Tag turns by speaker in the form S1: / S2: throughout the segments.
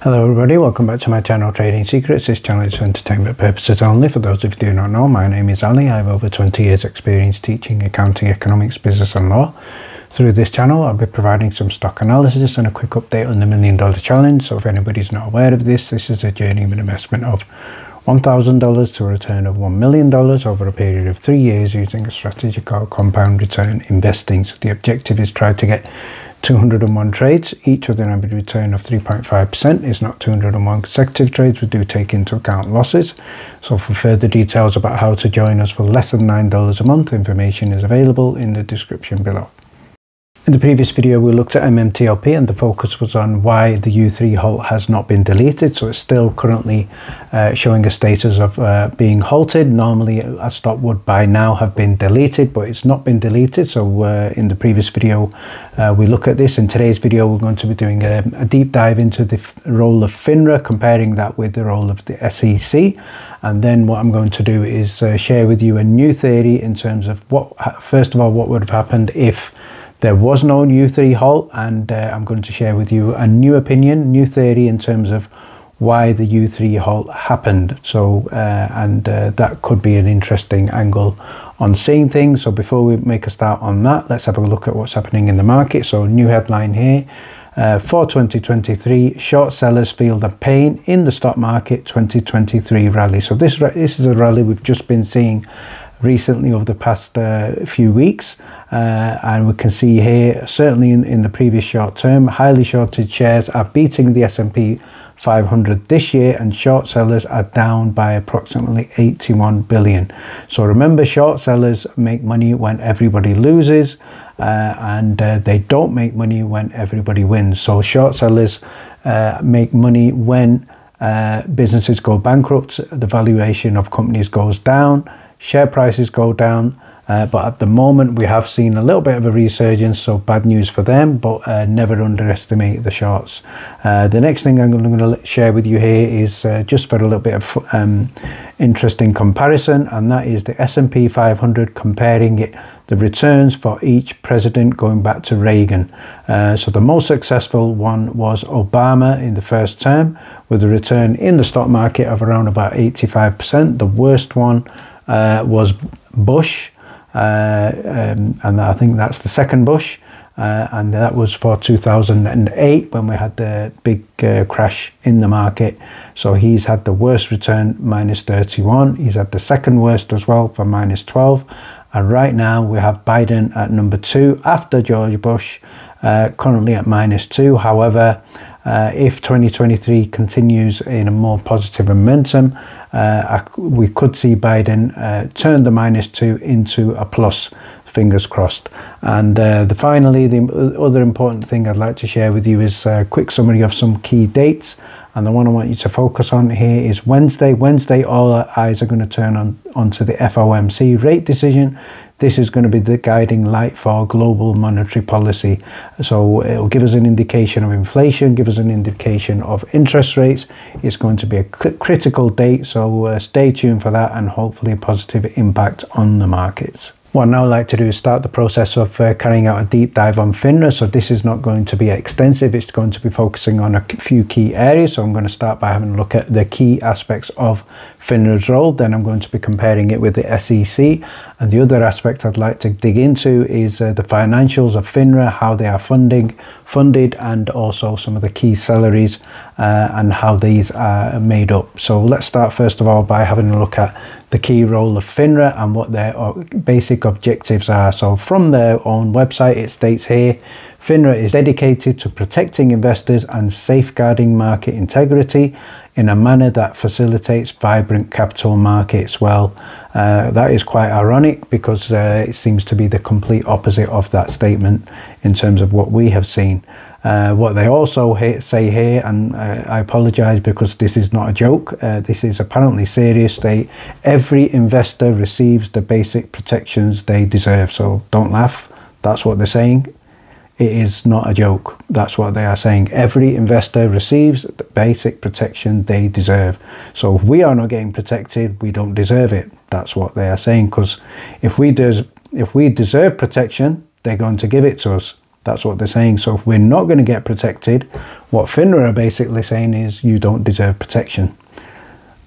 S1: Hello everybody, welcome back to my channel Trading Secrets. This channel is for entertainment purposes only. For those of you who do not know, my name is Ali. I have over 20 years experience teaching accounting, economics, business and law. Through this channel I'll be providing some stock analysis and a quick update on the $1 Million Challenge. So if anybody's not aware of this is a journey of an investment of $1,000 to a return of $1 million over a period of 3 years using a strategy called compound return investing. So the objective is try to get 201 trades, each with an average return of 3.5%. It's not 201 consecutive trades. We do take into account losses. So for further details about how to join us for less than $9 a month, information is available in the description below. In the previous video we looked at MMTLP and the focus was on why the U3 halt has not been deleted. So it's still currently showing a status of being halted. Normally a stock would by now have been deleted, but it's not been deleted. So in the previous video we look at this. In today's video we're going to be doing a deep dive into the role of FINRA, comparing that with the role of the SEC. And then what I'm going to do is share with you a new theory in terms of first of all what would have happened if there was no U3 halt, and I'm going to share with you a new opinion, new theory in terms of why the U3 halt happened. So that could be an interesting angle on seeing things. So before we make a start on that, let's have a look at what's happening in the market. So new headline here for 2023, short sellers feel the pain in the stock market 2023 rally. So this is a rally we've just been seeing recently over the past few weeks, and we can see here certainly in the previous short term, highly shorted shares are beating the S&P 500 this year, and short sellers are down by approximately 81 billion. So remember, short sellers make money when everybody loses, and they don't make money when everybody wins. So short sellers make money when businesses go bankrupt, the valuation of companies goes down, share prices go down, but at the moment we have seen a little bit of a resurgence, so bad news for them, but never underestimate the shorts. The next thing I'm going to share with you here is just for a little bit of interesting comparison, and that is the S&P 500 comparing the returns for each president going back to Reagan. So the most successful one was Obama in the first term with a return in the stock market of around about 85%. The worst one was Bush, and I think that's the second Bush, and that was for 2008 when we had the big crash in the market. So he's had the worst return, -31. He's had the second worst as well for -12, and right now we have Biden at number 2 after George Bush, currently at -2. However, if 2023 continues in a more positive momentum, we could see Biden turn the -2 into a plus, fingers crossed. And finally, the other important thing I'd like to share with you is a quick summary of some key dates. And the one I want you to focus on here is Wednesday. Wednesday, all our eyes are going to turn onto the FOMC rate decision. This is going to be the guiding light for global monetary policy. So it will give us an indication of inflation, give us an indication of interest rates. It's going to be a critical date, so stay tuned for that, and hopefully a positive impact on the markets. What I'd now like to do is start the process of carrying out a deep dive on FINRA. So this is not going to be extensive, it's going to be focusing on a few key areas. So I'm going to start by having a look at the key aspects of FINRA's role, then I'm going to be comparing it with the SEC, and the other aspect I'd like to dig into is the financials of FINRA, how they are funded, and also some of the key salaries and how these are made up. So let's start first of all by having a look at the key role of FINRA and what their basic objectives are. So from their own website it states here, FINRA is dedicated to protecting investors and safeguarding market integrity in a manner that facilitates vibrant capital markets. Well, that is quite ironic because it seems to be the complete opposite of that statement in terms of what we have seen. What they also say here, and I apologize because this is not a joke, this is apparently serious, every investor receives the basic protections they deserve. So don't laugh, that's what they're saying. It is not a joke, that's what they are saying. Every investor receives the basic protection they deserve. So if we are not getting protected, we don't deserve it. That's what they are saying, because if we deserve protection, they're going to give it to us. That's what they're saying. So if we're not going to get protected, what FINRA are basically saying is you don't deserve protection.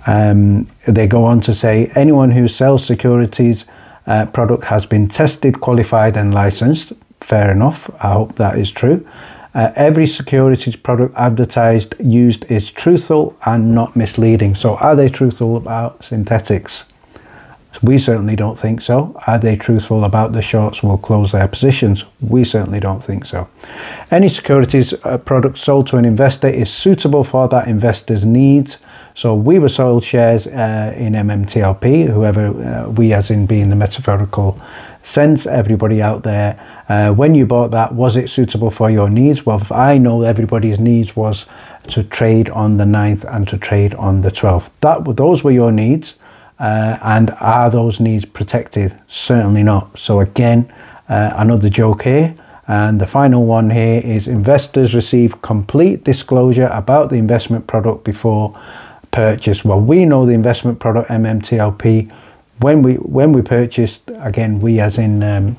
S1: They go on to say anyone who sells securities product has been tested, qualified and licensed. Fair enough. I hope that is true. Every securities product advertised used is truthful and not misleading. So are they truthful about synthetics? We certainly don't think so. Are they truthful about the shorts will close their positions? We certainly don't think so. Any securities product sold to an investor is suitable for that investor's needs. So we were sold shares in MMTLP, whoever we as in being the metaphorical sense, everybody out there. When you bought that, was it suitable for your needs? Well, if I know everybody's needs was to trade on the 9th and to trade on the 12th. Those were your needs. And are those needs protected? Certainly not. So again, another joke here. And the final one here is investors receive complete disclosure about the investment product before purchase. Well, we know the investment product MMTLP when we purchased, again, we as in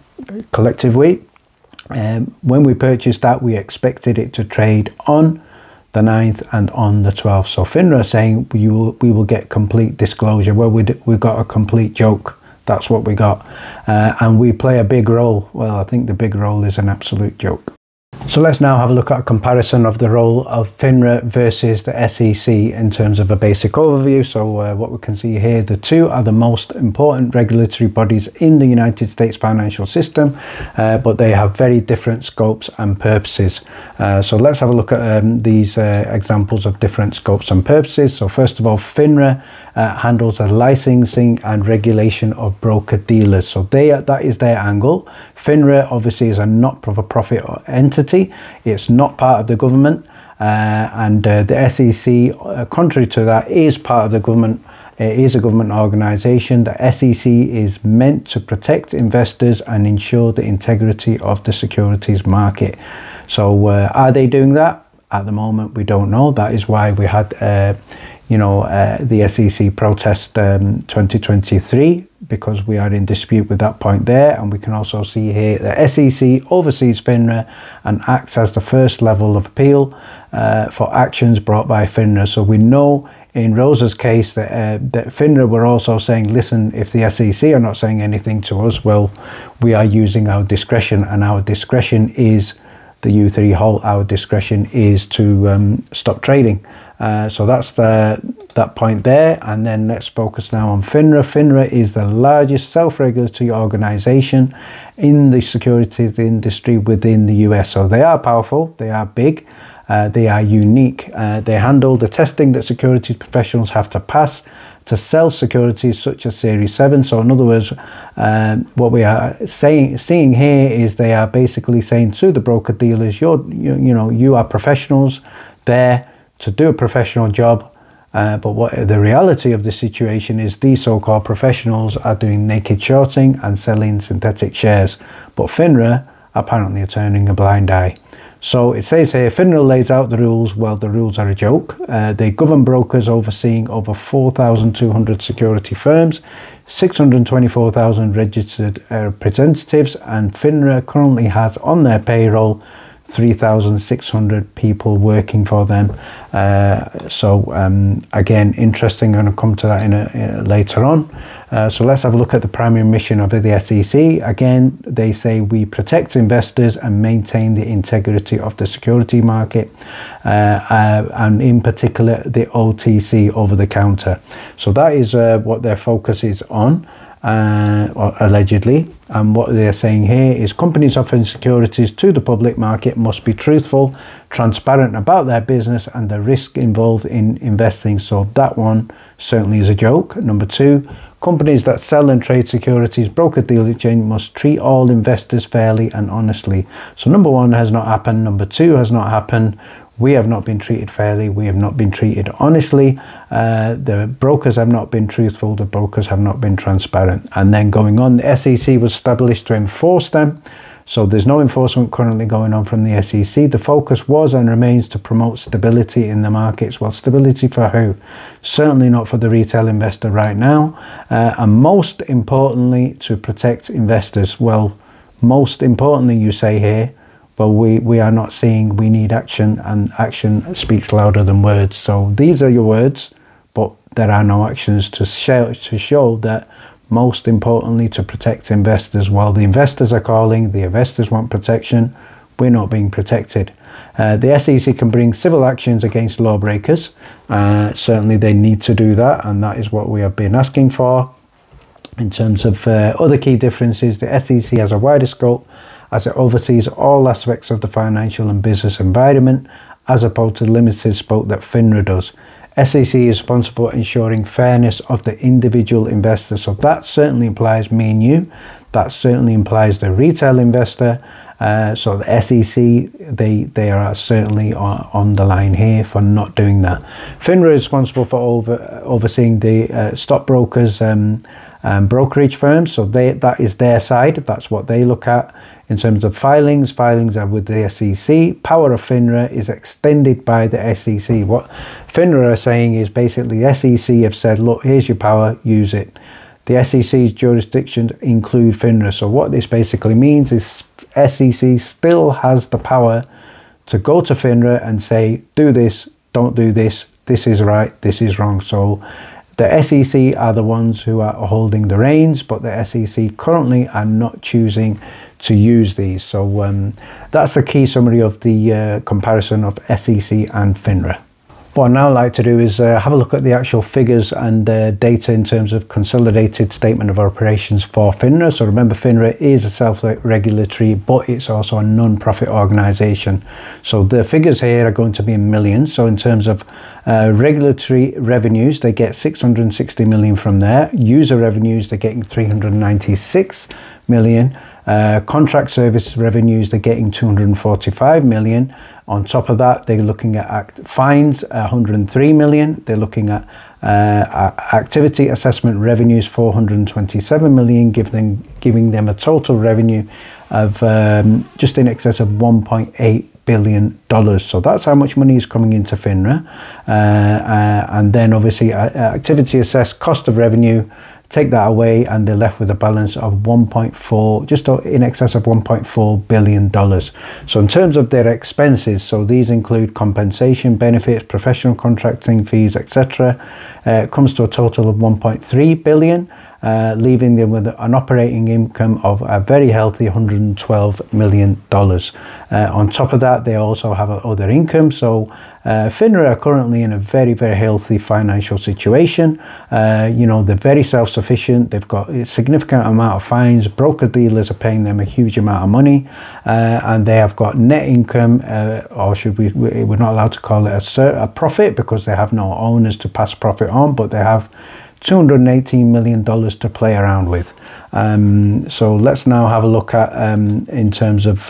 S1: collective we, when we purchased that, we expected it to trade on the 9th and on the 12th. So FINRA are saying we will get complete disclosure. Well, we got a complete joke. That's what we got. And we play a big role. Well, I think the big role is an absolute joke. So let's now have a look at a comparison of the role of FINRA versus the SEC in terms of a basic overview. So what we can see here, the two are the most important regulatory bodies in the United States financial system, but they have very different scopes and purposes. So let's have a look at these examples of different scopes and purposes. So first of all, FINRA handles the licensing and regulation of broker dealers. So that is their angle. FINRA obviously is a not-for-profit entity. It's not part of the government, and the SEC, contrary to that, is part of the government. It is a government organisation. The SEC is meant to protect investors and ensure the integrity of the securities market. So are they doing that? At the moment, we don't know. That is why we had the SEC protest 2023, because we are in dispute with that point there. And we can also see here the SEC oversees FINRA and acts as the first level of appeal for actions brought by FINRA. So we know in Rosa's case that FINRA were also saying, listen, if the SEC are not saying anything to us, well, we are using our discretion, and our discretion is the U3 halt. Our discretion is to stop trading. So that's that point there. And then let's focus now on FINRA. FINRA is the largest self-regulatory organization in the securities industry within the US. So they are powerful, they are big, they are unique. They handle the testing that securities professionals have to pass to sell securities such as Series 7. So in other words, what we are seeing here is they are basically saying to the broker dealers, you are professionals there to do a professional job, but what the reality of the situation is, these so-called professionals are doing naked shorting and selling synthetic shares, but FINRA apparently are turning a blind eye. So it says here, FINRA lays out the rules. Well, the rules are a joke. They govern brokers overseeing over 4,200 security firms, 624,000 registered representatives, and FINRA currently has on their payroll 3,600 people working for them. Again, interesting. I'm going to come to that later on. So let's have a look at the primary mission of the SEC. Again, they say we protect investors and maintain the integrity of the security market, and in particular the OTC, over the counter. So that is what their focus is on. Allegedly, and what they're saying here is companies offering securities to the public market must be truthful, transparent about their business and the risk involved in investing. So that one certainly is a joke. Number two, companies that sell and trade securities, broker diligence, must treat all investors fairly and honestly. So number one has not happened. Number two has not happened. We have not been treated fairly. We have not been treated honestly. The brokers have not been truthful. The brokers have not been transparent. And then going on, the SEC was established to enforce them. So there's no enforcement currently going on from the SEC. The focus was and remains to promote stability in the markets. Well, stability for who? Certainly not for the retail investor right now. And most importantly, to protect investors. Well, most importantly, you say here, but we are not seeing. We need action, and action speaks louder than words. So these are your words, but there are no actions to show that, most importantly, to protect investors. While the investors are calling, the investors want protection, we're not being protected. The SEC can bring civil actions against lawbreakers. Certainly they need to do that, and that is what we have been asking for. In terms of other key differences, the SEC has a wider scope as it oversees all aspects of the financial and business environment, as opposed to the limited scope that FINRA does. SEC is responsible for ensuring fairness of the individual investor. So that certainly implies me and you. That certainly implies the retail investor. So the SEC, they are certainly on the line here for not doing that. FINRA is responsible for overseeing the stockbrokers and brokerage firms. So that is their side. That's what they look at. In terms of filings are with the SEC. Power of FINRA is extended by the SEC. What FINRA are saying is basically the SEC have said, look, here's your power, use it. The SEC's jurisdictions include FINRA. So what this basically means is SEC still has the power to go to FINRA and say, do this, don't do this, this is right, this is wrong. So the SEC are the ones who are holding the reins, but the SEC currently are not choosing to use these. So that's the key summary of the comparison of SEC and FINRA. What I'd now like to do is have a look at the actual figures and data in terms of consolidated statement of operations for FINRA. So remember, FINRA is a self-regulatory, but it's also a non-profit organisation. So the figures here are going to be in millions. So in terms of regulatory revenues, they get 660 million from there. User revenues, they're getting 396 million. Contract service revenues, they're getting 245 million. On top of that, they're looking at fines, 103 million. They're looking at activity assessment revenues, 427 million, giving them a total revenue of just in excess of $1.8 billion. So that's how much money is coming into FINRA. And then obviously activity assessed cost of revenue, take that away, and they're left with a balance of 1.4, just in excess of $1.4 billion. So in terms of their expenses, so these include compensation, benefits, professional contracting fees, etc. It comes to a total of 1.3 billion, leaving them with an operating income of a very healthy $112 million. On top of that, they also have other income. So FINRA are currently in a very, very healthy financial situation. You know, they're very self-sufficient. They've got a significant amount of fines. Broker dealers are paying them a huge amount of money, and they have got net income, or we're not allowed to call it a profit because they have no owners to pass profit on, but they have $218 million to play around with. So let's now have a look at in terms of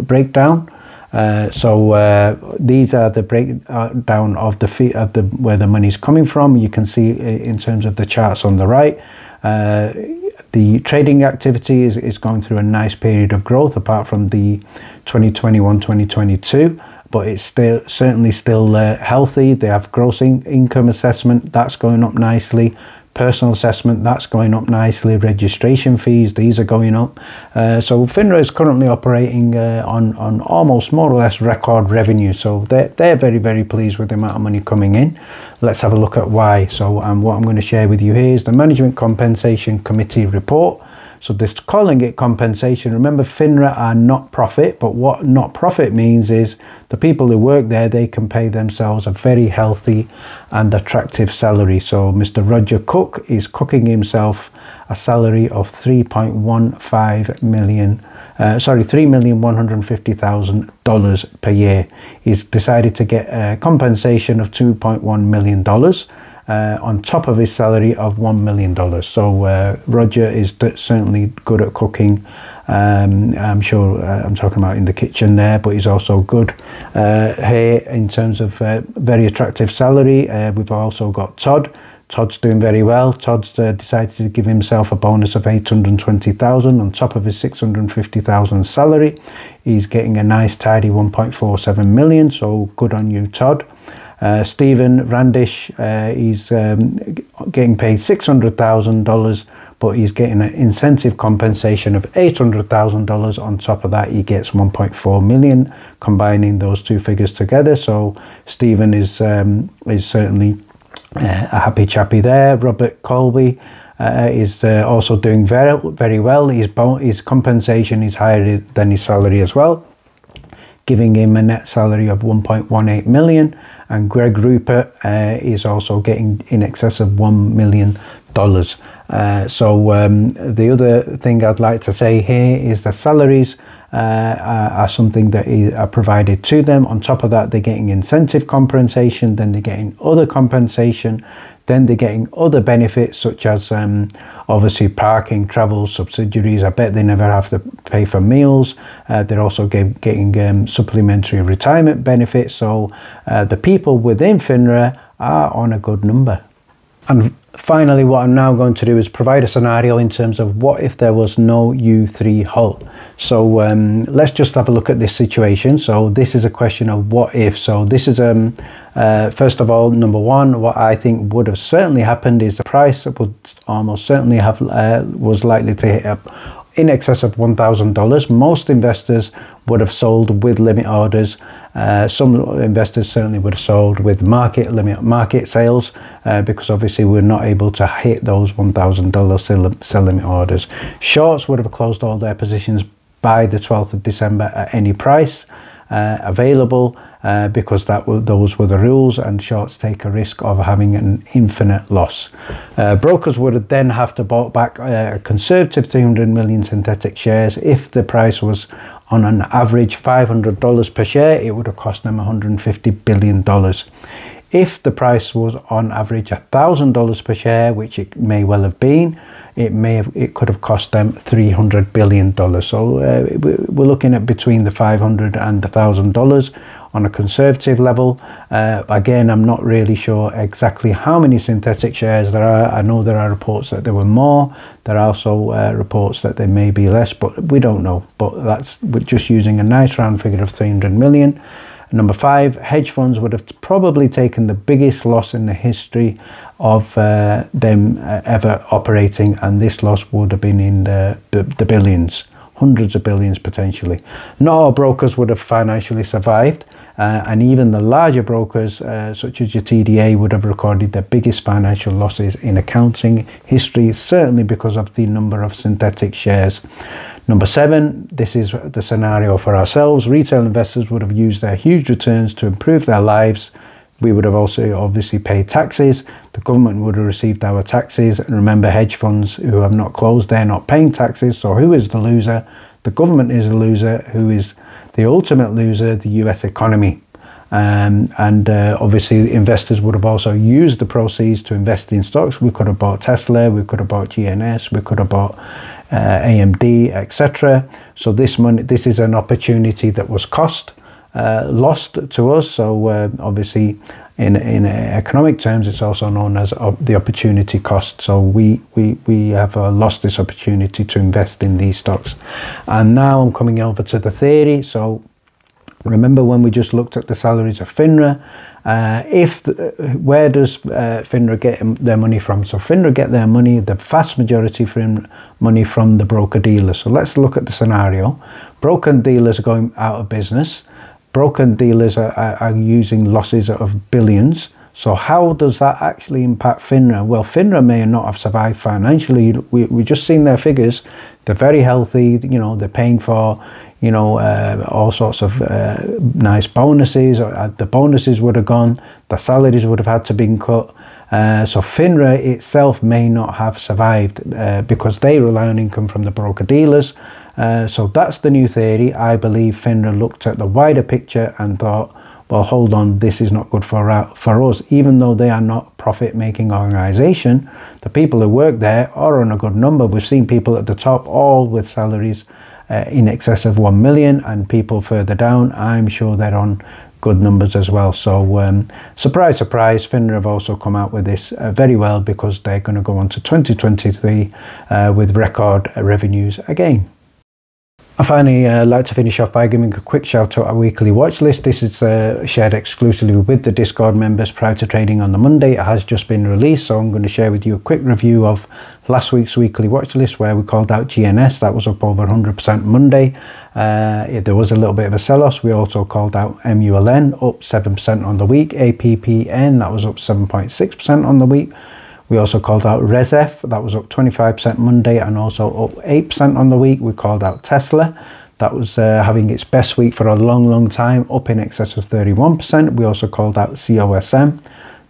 S1: breakdown. These are the breakdown of the fee of where the money's coming from. You can see in terms of the charts on the right. The trading activity is going through a nice period of growth, apart from the 2021-2022. But it's certainly still healthy. They have gross income assessment, that's going up nicely. Personal assessment, that's going up nicely. Registration fees, these are going up. So FINRA is currently operating on almost more or less record revenue. So they're very, very pleased with the amount of money coming in. Let's have a look at why. So what I'm going to share with you here is the Management Compensation Committee report. So they're calling it compensation. Remember, FINRA are not profit, but what not profit means is the people who work there, they can pay themselves a very healthy and attractive salary. So Mr. Roger Cook is cooking himself a salary of $3,150,000 per year. He's decided to get a compensation of $2.1 million. On top of his salary of $1 million. So Roger is certainly good at cooking. I'm sure I'm talking about in the kitchen there, but he's also good here in terms of very attractive salary. We've also got Todd. Todd's doing very well. Todd's decided to give himself a bonus of $820,000 on top of his $650,000 salary. He's getting a nice tidy $1.47 million. So good on you, Todd. Stephen Randish, he's getting paid $600,000, but he's getting an incentive compensation of $800,000. On top of that, he gets 1.4 million, combining those two figures together. So Stephen is certainly a happy chappy there. Robert Colby is also doing very well. His compensation is higher than his salary as well, giving him a net salary of 1.18 million. And Greg Rupert is also getting in excess of $1 million. The other thing I'd like to say here is the salaries are something that are provided to them. On top of that, they're getting incentive compensation, then they're getting other compensation, then they're getting other benefits such as obviously parking, travel, subsidiaries. I bet they never have to pay for meals. They're also getting supplementary retirement benefits. So the people within FINRA are on a good number. And finally, what I'm now going to do is provide a scenario in terms of what if there was no U3 halt. So let's just have a look at this situation. So this is a question of what if. So this is first of all, number one, what I think would have certainly happened is the price would almost certainly have was likely to hit up in excess of $1,000. Most investors would have sold with limit orders. Some investors certainly would have sold with market sales because obviously we're not able to hit those $1,000 sell limit orders. Shorts would have closed all their positions by the 12th of December at any price available because those were the rules, and shorts take a risk of having an infinite loss. Brokers would then have to bought back a conservative 300 million synthetic shares. If the price was on an average $500 per share, it would have cost them $150 billion. If the price was on average $1,000 per share, which it may well have been, it could have cost them $300 billion. So we're looking at between the $500 and the $1,000 on a conservative level. Again, I'm not really sure exactly how many synthetic shares there are. I know there are reports that there were more. There are also reports that there may be less, but we don't know. But we're just using a nice round figure of 300 million. Number 5, hedge funds would have probably taken the biggest loss in the history of them ever operating, and this loss would have been in the billions, hundreds of billions potentially. Not all brokers would have financially survived, and even the larger brokers such as your TDA would have recorded their biggest financial losses in accounting history, certainly because of the number of synthetic shares. Number 7, this is the scenario for ourselves. Retail investors would have used their huge returns to improve their lives. We would have also obviously paid taxes. The government would have received our taxes. And remember, hedge funds who have not closed, they're not paying taxes. So who is the loser? The government is a loser. Who is the ultimate loser? The US economy. Obviously investors would have also used the proceeds to invest in stocks. We could have bought Tesla, we could have bought GNS, we could have bought AMD, etc. So this is an opportunity that was lost to us. So obviously in economic terms, it's also known as the opportunity cost. So we have lost this opportunity to invest in these stocks. And now I'm coming over to the theory. So remember when we just looked at the salaries of FINRA, where does FINRA get their money from? So FINRA get their money, the vast majority money from the broker-dealers. So let's look at the scenario. Broker-dealers are going out of business. Broker-dealers are using losses of billions. So how does that actually impact FINRA? Well, FINRA may not have survived financially. We just seen their figures. They're very healthy. They're paying for all sorts of nice bonuses. The bonuses would have gone, the salaries would have had to be cut. So FINRA itself may not have survived because they rely on income from the broker-dealers. So that's the new theory. I believe FINRA looked at the wider picture and thought, well, hold on, this is not good for us. Even though they are not profit-making organisation, the people who work there are on a good number. We've seen people at the top all with salaries in excess of 1 million, and people further down, I'm sure they're on good numbers as well. So surprise, surprise, FINRA have also come out with this very well, because they're going to go on to 2023 with record revenues again. I finally like to finish off by giving a quick shout out to our weekly watch list. This is shared exclusively with the Discord members prior to trading on the Monday. It has just been released, so I'm going to share with you a quick review of last week's weekly watch list, where we called out GNS. That was up over 100% Monday. There was a little bit of a sell-off. We also called out MULN, up 7% on the week. APPN, that was up 7.6% on the week. We also called out ResF, that was up 25% Monday and also up 8% on the week. We called out Tesla, that was having its best week for a long time, up in excess of 31%. We also called out COSM,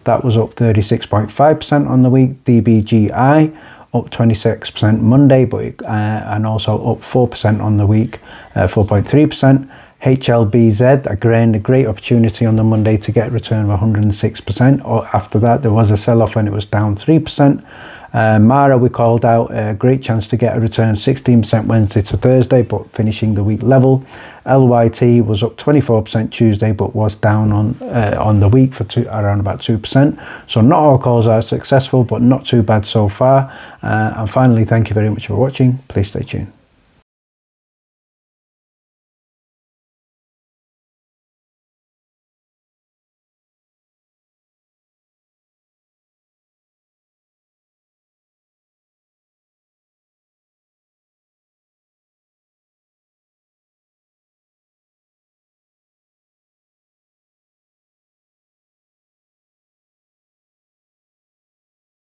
S1: that was up 36.5% on the week. DBGI, up 26% Monday, but and also up 4% on the week, 4.3%. HLBZ, again, a great opportunity on the Monday to get a return of 106%. After that, there was a sell-off and it was down 3%. Mara, we called out, a great chance to get a return, 16% Wednesday to Thursday, but finishing the week level. LYT was up 24% Tuesday, but was down on the week for around about 2%. So not all calls are successful, but not too bad so far. And finally, thank you very much for watching. Please stay tuned.